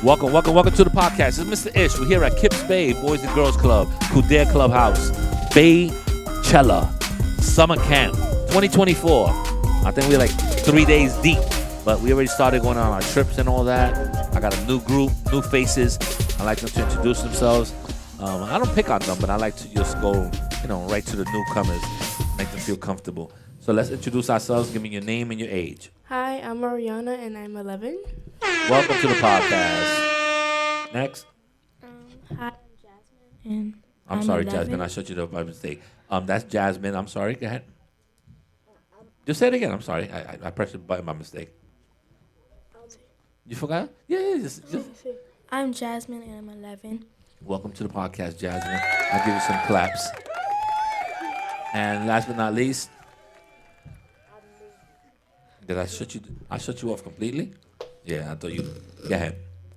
Welcome to the podcast. This is Mr. Ish. We're here at Kips Bay Boys and Girls Club, Kildare Clubhouse, Baychella Summer Camp 2024. I think we're like 3 days deep, but we already started going on our trips and all that. I got a new group, new faces. I like them to introduce themselves. I don't pick on them, but I like to just go, right to the newcomers, make them feel comfortable. So let's introduce ourselves. Give me your name and your age. Hi, I'm Ariana, and I'm 11. Welcome to the podcast. Next. Hi, I'm Jasmine, and I'm sorry, 11. Jasmine. I shut you up by mistake. That's Jasmine. I'm sorry. Go ahead. Just say it again. I'm sorry. I pressed the button by mistake. You forgot? Yeah. Just. I'm Jasmine, and I'm 11. Welcome to the podcast, Jasmine. I'll give you some claps. And last but not least, did I shut you? I shut you off completely? Yeah, I thought you. Go ahead.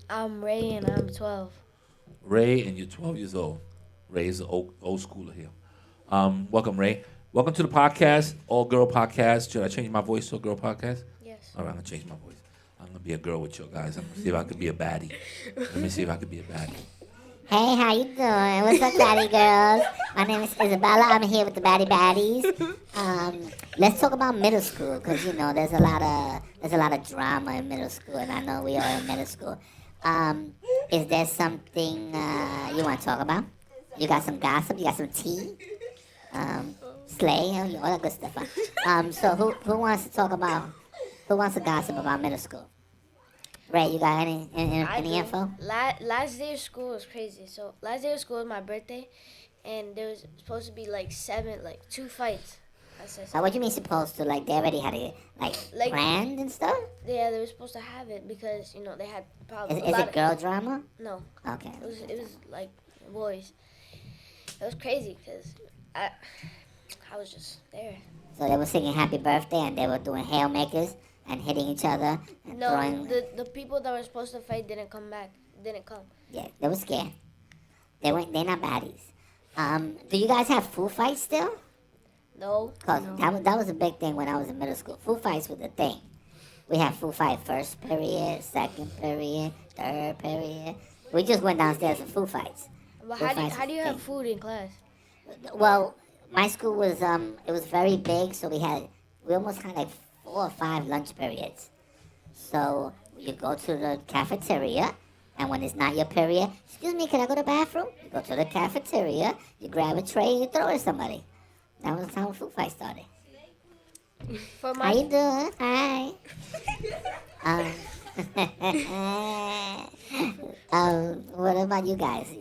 I'm Ray and I'm 12. Ray, and you're 12 years old. Ray is an old schooler here. Welcome, Ray. Welcome to the podcast, all girl podcast. Should I change my voice to a girl podcast? Yes. All right, I'm gonna change my voice. I'm gonna be a girl with you guys. I'm gonna see if I could be a baddie. Let me see if I could be a baddie. Hey, how you doing? What's up, baddie girls? My name is Isabella. I'm here with the baddie baddies. Let's talk about middle school, cause there's a lot of drama in middle school, and I know we are in middle school. Is there something you want to talk about? You got some gossip? You got some tea? Slay, all that good stuff. So who wants to talk about? Who wants to gossip about middle school? Ray, you got any info? Last day of school was crazy. So last day of school was my birthday, and there was supposed to be like 2 fights. What do you mean supposed to? Like they already had it planned and stuff? Yeah, they were supposed to have it because they had problems. Is it girl drama? No. Okay. It was like boys. It was crazy because I was just there. So they were singing Happy Birthday and they were doing haymakers and hitting each other and No, throwing. the people that were supposed to fight didn't come. Yeah, they were scared. They're not baddies. Do you guys have food fights still? No. Cause that was a big thing when I was in middle school. Food fights was the thing. We had food fight first period, second period, third period. We just went downstairs for food fights. But how do you have food in class? Well, my school was it was very big, so we almost had like 4 or 5 lunch periods. So you go to the cafeteria, and when it's not your period, excuse me, can I go to the bathroom? You go to the cafeteria, you grab a tray, and you throw it at somebody. That was how food fight started. How you doing? Hi. What about you guys? Do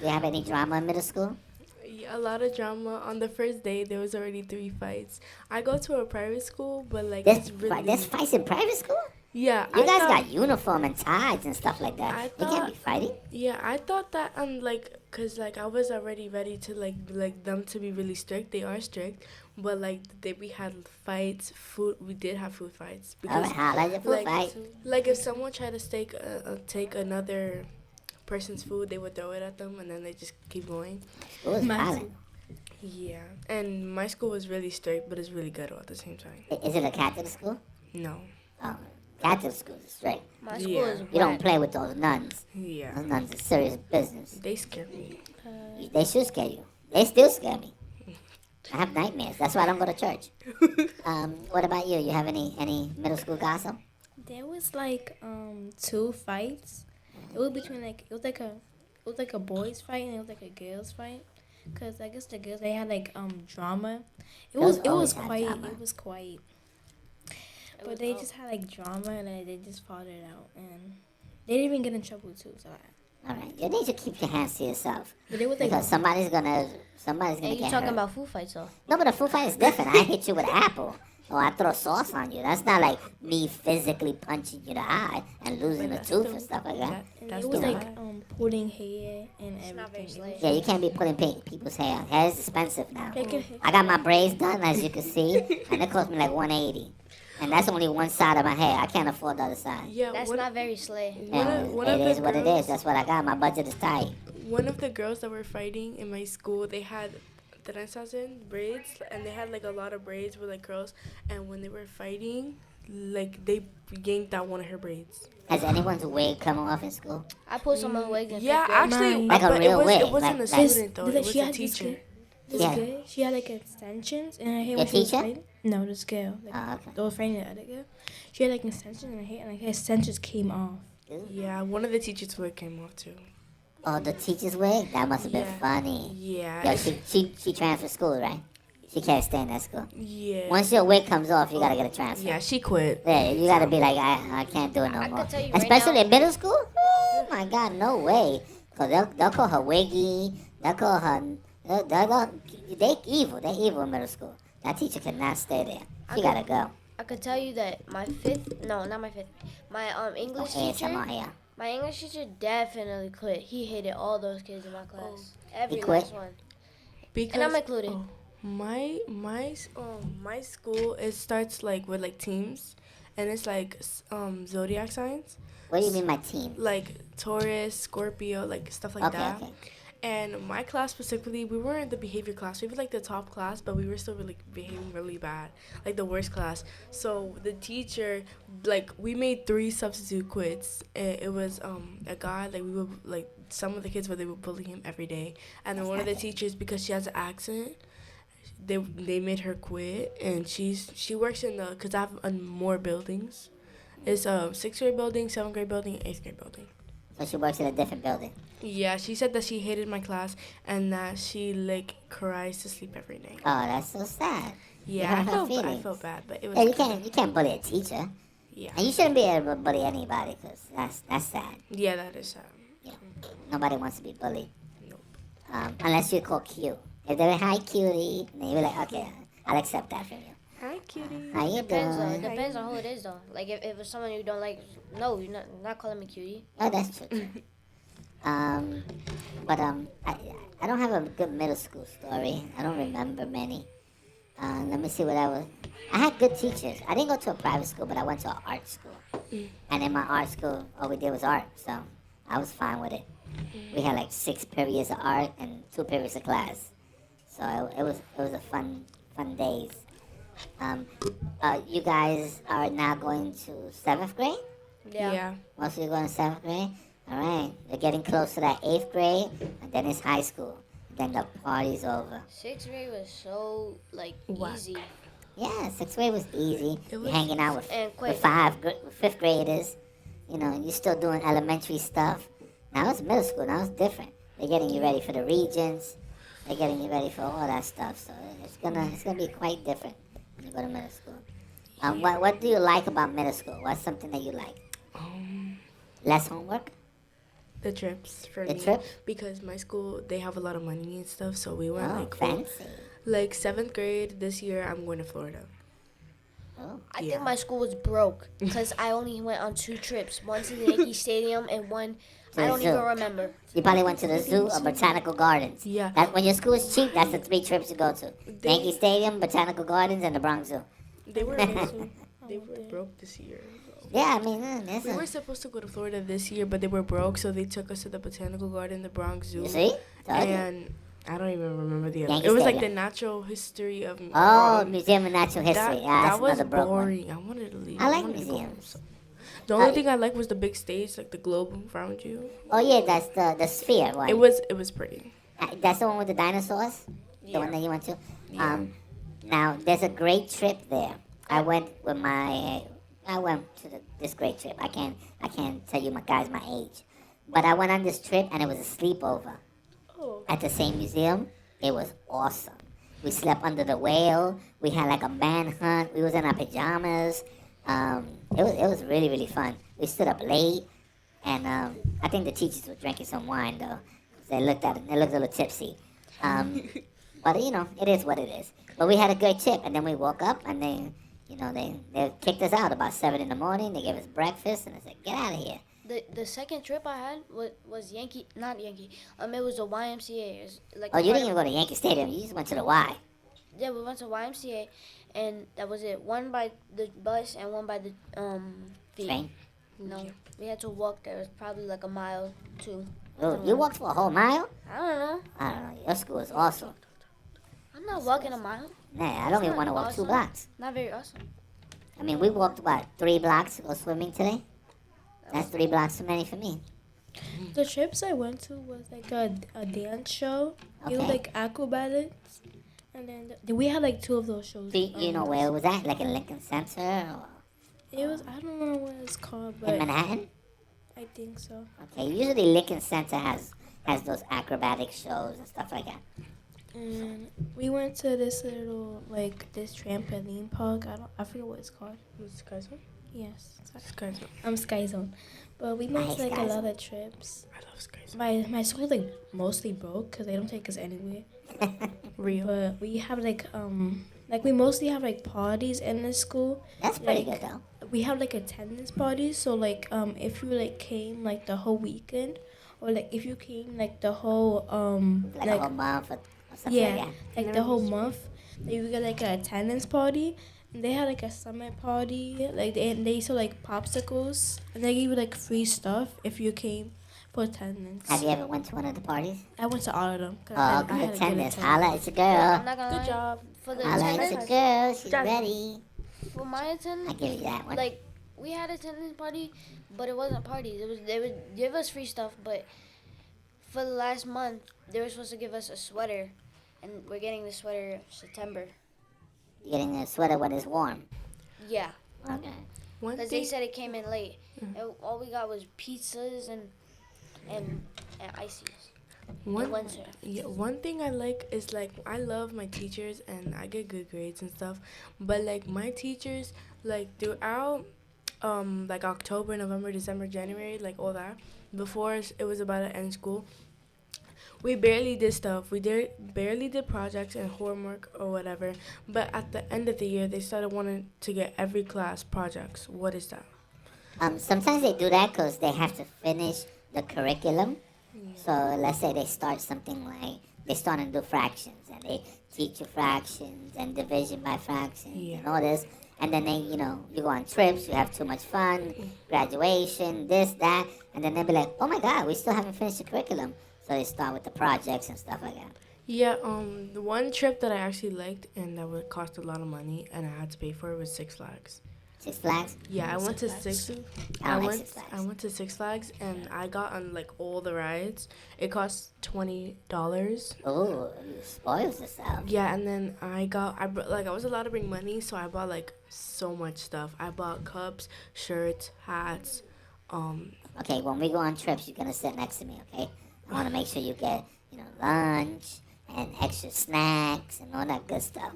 you have any drama in middle school? Yeah, a lot of drama. On the first day, there was already 3 fights. I go to a private school, but There's fights in private school? Yeah, You guys got uniform and ties and stuff like that. You can't be fighting. Yeah, I thought that cause I was already ready to like them to be really strict. They are strict, but we had fights. We did have food fights because How like a food fight? like if someone tried to take another person's food, they would throw it at them, and then they just keep going. It was violent. Yeah, and my school was really strict, but it's really good all at the same time. Is it a Catholic school? No. Oh, Catholic school is strict. My school is You don't play with those nuns. Yeah. Those nuns are serious business. They scare me. They should scare you. They still scare me. I have nightmares. That's why I don't go to church. What about you? You have any middle school gossip? There was 2 fights. It was between it was like a boys fight and it was like a girls fight. Cause I guess the girls they had drama. It was quiet. But they just had drama and they just fought it out and they didn't even get in trouble too. So. All right, you need to keep your hands to yourself But they was because somebody's gonna Hey, you get talking hurt. about food fights though? No, but a food fight is different. I hit you with an apple. Or I throw sauce on you. That's not like me physically punching you in the eye and losing a tooth and stuff like that. And That's it was the pulling hair and everything. not very slick. Yeah, you can't be pulling people's hair. Hair is expensive now. They could- I got my braids done, as you can see, and it cost me like $180. And that's only one side of my hair. I can't afford the other side. Yeah, That's not very slay. And one it of the is what it girls- is. That's what I got. My budget is tight. One of the girls that were fighting in my school, they had trenzas in braids, and they had a lot of braids with curls. And when they were fighting, like they yanked out one of her braids. Has anyone's wig come off in school? I pulled some of the wigs in Yeah, fifth grade. actually, Like a but real wig, it wasn't like- a student though. Like, It was she a had this teacher. This Yeah. girl, she had like extensions in her hair. Your when she was teacher? fighting. No, this girl. Like, Oh, okay. they were fighting the other girl. She had like extensions in her hair, and like her extensions came off. Yeah, one of the teachers' wig came off too. Oh, the teacher's wig? That must have been Yeah. funny. Yeah. Yo, she transferred school, right? She can't stay in that school. Yeah. Once your wig comes off, you gotta get a transfer. Yeah, she quit. Yeah, you gotta be like, I can't do it no I more. could tell you right Especially now- in middle school? Oh my God, no way. Cause they'll call her wiggy. They'll call her. They evil. They evil in middle school. That teacher cannot stay there. She gotta go. I could tell you that my fifth, no, not my fifth, my English teacher, ASMR here. my English teacher definitely quit. He hated all those kids in my class, every He quit? last one, Because and I'm included. my school, it starts like with like teams, and it's like zodiac signs, What do you mean my team? like Taurus, Scorpio, like stuff like Okay, that. okay. And my class specifically, we weren't the behavior class. We were like the top class, but we were still really behaving really bad, like the worst class. So the teacher, like, we made 3 substitute quits. It was a guy, like we would like some of the kids where they would bully him every day, and then one of the teachers, because she has an accent, they made her quit, and she works in the, cause I have more buildings. It's a 6th grade building, 7th grade building, 8th grade building. So she works in a different building. Yeah, she said that she hated my class and that she like cries to sleep every night. Oh, that's so sad. Yeah, hurt her I feelings. felt bad, but it was. Yeah, you can't bully a teacher, Yeah, and you shouldn't be able to bully anybody, cause that's sad. yeah, that is sad. Nobody wants to be bullied. Nope. Unless you're called cute. If they're hi cutie, then you're like, okay, I'll accept that from you. Hi, cutie. How you Depends though. It doing? depends on who it is though. Like if it's someone you don't like, no, you're not calling me cutie. Oh, that's true. too. But I don't have a good middle school story. I don't remember many. Let me see what I was. I had good teachers. I didn't go to a private school, but I went to an art school. And in my art school, all we did was art, so I was fine with it. We had like 6 periods of art and 2 periods of class, so it was a fun days. You guys are now going to 7th grade. Yeah. Most of you going to 7th grade. All right, they're getting close to that 8th grade, and then it's high school. Then the party's over. 6th grade was so like Whack. easy. Yeah, 6th grade was easy. It You're was- hanging out with, And quick. with 5th graders. You know, you're still doing elementary stuff. Now it's middle school. Now it's different. They're getting you ready for the regions. They're getting you ready for all that stuff. So it's gonna be quite different when you go to middle school. What do you like about middle school? What's something that you like? Less homework. The trips for The me. trips? Because my school, they have a lot of money and stuff, so we went Oh, like fancy. like 7th grade this year. I'm going to Florida. Oh, I Yeah. think my school was broke because I only went on 2 trips. One to the Yankee Stadium and one To I the don't zoo. even remember. you probably went to the zoo or botanical gardens. Yeah. That when your school is cheap, that's the 3 trips you go to: Yankee Stadium, botanical gardens, and the Bronx Zoo. They were they were broke this year. Yeah, I mean, that's We were supposed to go to Florida this year, but they were broke, so they took us to the botanical garden, the Bronx Zoo, you see? Told you. and I don't even remember the other. Yankee It was like Stadium. the natural history of. Oh, Museum of Natural History. That, Yeah, that's that was another broke one. boring. I wanted to leave. I like wanted to go home. museums. The only thing I liked was the big stage, like the globe around you. Oh yeah, that's the sphere one. It was pretty. That's the one with the dinosaurs. The one that you went to. Now there's a great trip there. I went with I went to this great trip. I can't tell you my guys my age, but I went on this trip and it was a sleepover Oh. at the same museum. It was awesome. We slept under the whale. We had like a manhunt. We was in our pajamas. It was really really fun. We stood up late, and I think the teachers were drinking some wine though. 'Cause they looked a little tipsy. But you know, it is what it is. But we had a great trip, and then we woke up, and they kicked us out about 7 in the morning. They gave us breakfast, and they said, "Get out of here." The second trip I had was Yankee, not Yankee. It was a YMCA. It was like Oh, a you part didn't even go to Yankee Stadium. You just went to the Y. Yeah, we went to YMCA, and that was it. One by the bus and one by the feet. Train. No, we had to walk there. It was probably like a mile, 2. Oh, you walked for a whole mile? I don't know. I don't know. Your school is awesome. I'm not walking a mile. Nah, I don't even want to walk 2 awesome. blocks. Not very awesome. I mean, we walked, what, 3 blocks to go swimming today? That's 3 blocks too many for me. The trips I went to was like a dance show. It was Okay. like acrobatics. And then we had like 2 of those shows. Do you know where it was at? Like in Lincoln Center or It was, I don't know what it's called, in but Manhattan? I think so. Okay, usually Lincoln Center has those acrobatic shows and stuff like that. And we went to this little, like, this trampoline park. I forget what it's called. Sky Zone? Yes. Sky Zone. Sky Zone. But we made Nice, like Sky a lot Zone. of trips. I love Sky Zone. My school is like mostly broke because they don't take us anywhere. Real. But we have like we mostly have like parties in the school. That's pretty Like, good though. we have like attendance parties. So like if you like came like the whole weekend, or like if you came like the whole Like a whole month or something yeah, like that. like the whole month, then you get like an attendance party. And they had like a summit party. Like they sold like popsicles, and they gave you like free stuff if you came for attendance. Have you ever went to one of the parties? I went to all of them. 'Cause Oh, I good had a attendance. attendance. Holla at your I'm girl. not gonna lie. Good job. For the Holla at your attendance, girl. She's Just- ready. for my I attendance, give you that one. like we had attendance party, but it wasn't parties. It was they would give us free stuff, but for the last month they were supposed to give us a sweater, and we're getting the sweater in September. You're getting a sweater when it's warm. Yeah, Okay. One because thing, they said it came in late. And all we got was pizzas and ices. one, winter. yeah, one thing I like is like I love my teachers and I get good grades and stuff. But like my teachers, like throughout like October, November, December, January, like all that, before it was about to end school, we barely did stuff. We barely did projects and homework or whatever. But at the end of the year, they started wanting to get every class projects. What is that? Sometimes they do that because they have to finish the curriculum. So let's say they start something like they start to do fractions and they teach you fractions and division by fractions and all this. And then they, you go on trips, you have too much fun, graduation, this, that. And then they'll be like, oh my God, we still haven't finished the curriculum. So they start with the projects and stuff like that. Yeah, the one trip that I actually liked and that would cost a lot of money and I had to pay for it was Six Flags. Six Flags? Yeah, I went to Six. I don't like Six Flags. I went to Six Flags and I got on like all the rides. It cost $20. Oh, you spoils yourself. Yeah, and then I was allowed to bring money, so I bought like so much stuff. I bought cups, shirts, hats. Okay, when we go on trips, you're gonna sit next to me, okay? I want to make sure you get, lunch and extra snacks and all that good stuff.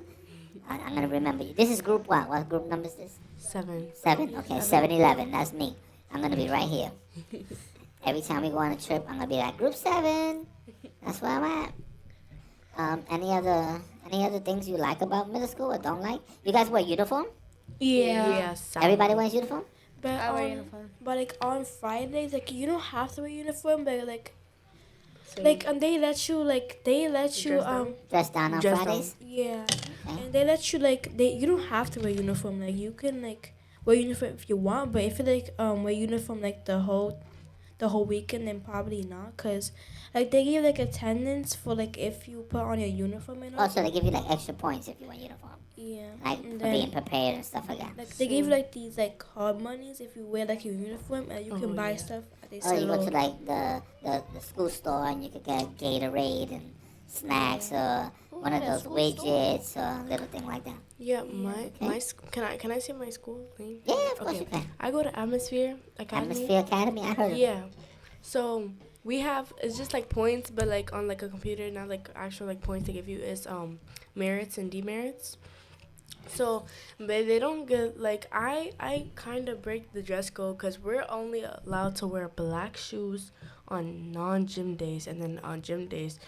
I'm gonna remember you. This is group what? What group number is this? 7. 7. Okay, 7-11. That's me. I'm gonna be right here. Every time we go on a trip, I'm gonna be like group 7. That's where I'm at. Any other things you like about middle school or don't like? You guys wear uniform? Yeah. Everybody wears uniform? But I wear uniform. But like on Fridays, like you don't have to wear uniform, but like Same. they let you Dress down? Dress down on Dress down. Fridays? yeah, and they let you you don't have to wear uniform. Like you can like wear uniform if you want, but if you wear uniform like the whole weekend, then probably not, cause like they give like attendance for like if you put on your uniform and all. Oh, so they give you like extra points if you wear uniform. Yeah, Like and for being prepared and stuff like that. like they give like these like hard monies if you wear like your uniform, and you can buy yeah. stuff. They Oh, you go sell. to like the school store and you could get Gatorade and snacks or one of had a those school widgets or a little thing like that. Yeah, can I say my school name? Yeah, of course you can. I go to Atmosphere Academy. Atmosphere Academy, I heard of it. Yeah. So we have it's just like points, but like on like a computer, not like actual like points they give you is merits and demerits. So, but they don't get like I kind of break the dress code because we're only allowed to wear black shoes on non-gym days, and then on gym days,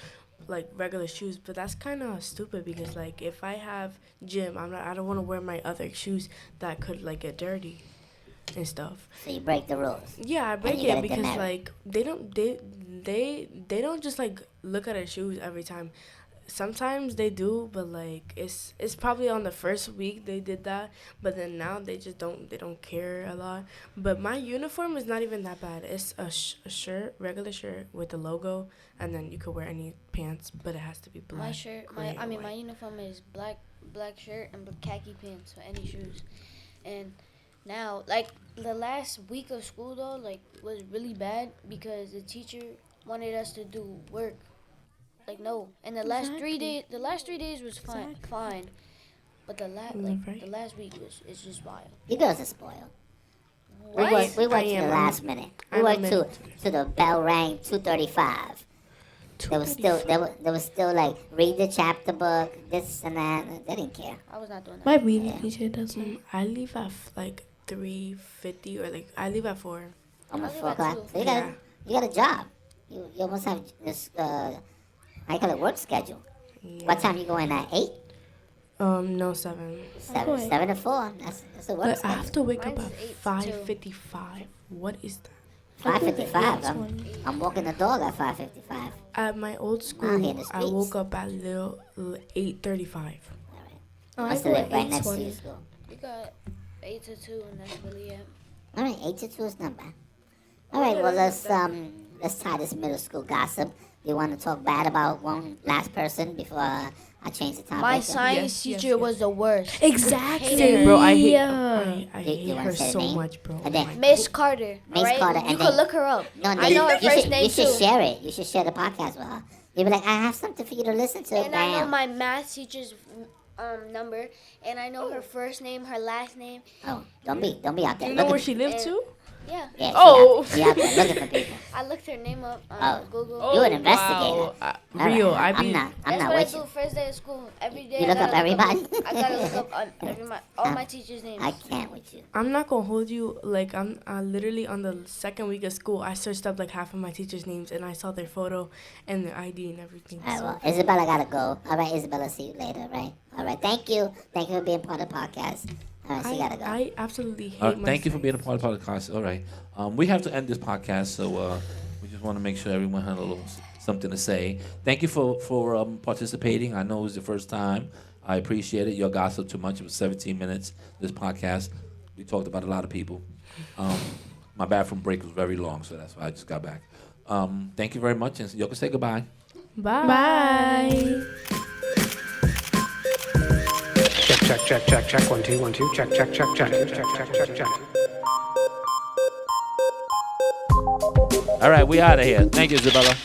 like regular shoes. But that's kind of stupid because like if I have gym, I don't want to wear my other shoes that could like get dirty and stuff. So you break the rules. Yeah, I break you get it a because demerit. like they don't just like look at our shoes every time. Sometimes they do, but like it's probably on the first week they did that, but then now they just don't care a lot. But my uniform is not even that bad. It's a shirt, regular shirt with the logo, and then you could wear any pants, but it has to be black. My shirt, gray, or my white. uniform is black shirt and khaki pants for any shoes. And now, like the last week of school though, like was really bad because the teacher wanted us to do work. Like no, and the last 3 days was fine. But the last week is just wild. You girls are spoiled. What? We worked to the last minute. We worked to the bell rang 2:35. There was still like read the chapter book, this and that. They didn't care. I was not doing that. My reading teacher doesn't. I leave at like 3:50 or like I leave at 4. Almost I 4 leave at o'clock. 2. So you got a job. You almost have this how you call it, work schedule. Yeah. What time you go in at 8? No, 7. 7 to 4. That's a work But I schedule. have to wake up Mine's at 8 to 2. 5:55. What is that? 5:55. I'm walking the dog at 5:55. At my old school, Out here in the I streets. woke up at 8:35. All right. Oh, I I still go live at right next to 8:20. your school. We got 8 to 2, and that's really it. All right, 8 to 2 is not bad. All right, well let's tie this middle school gossip. You want to talk bad about one last person before I change the topic? My science teacher was the worst. Exactly. Hated her. Bro, I hate, Yeah. I You hate wanna her say the so name? much, bro. And then- Oh my Miss Carter. Miss alright? Carter, You and could then- look her up. No, I know her you first should, name you should too. share it. You should share the podcast with her. You'll be like, I have something for you to listen to. And I know Bam. my math teacher's number, and I know her first name, her last name. Oh, don't be out there. You know looking where she lived and- too? Yeah, Yeah, Oh. she out there looking for people. I looked her name up on Oh. Google. You an investigator. Wow. All right, Real, I'm I be. not That's with what I you. do first day of school. Every day You I look up gotta everybody? I gotta look up on all my teachers' names. I can't with you. I'm not gonna hold you. Like I'm literally on the second week of school. I searched up like half of my teachers' names and I saw their photo and their ID and everything. All right, So well, Isabella gotta go. All right, Isabella, see you later, right? All right, thank you. Thank you for being part of the podcast. All right, she gotta go. I absolutely hate. All right, my thank you for being a science part of the podcast. All right. We have to end this podcast, so we just want to make sure everyone had a little something to say. Thank you for participating. I know it was your first time. I appreciate it. Your gossip too much. It was 17 minutes, this podcast. We talked about a lot of people. My bathroom break was very long, so that's why I just got back. Thank you very much, and you can say goodbye. Bye. Bye. Check. 1 2 1 2. Check. All right, we out of here. Thank you, Isabella.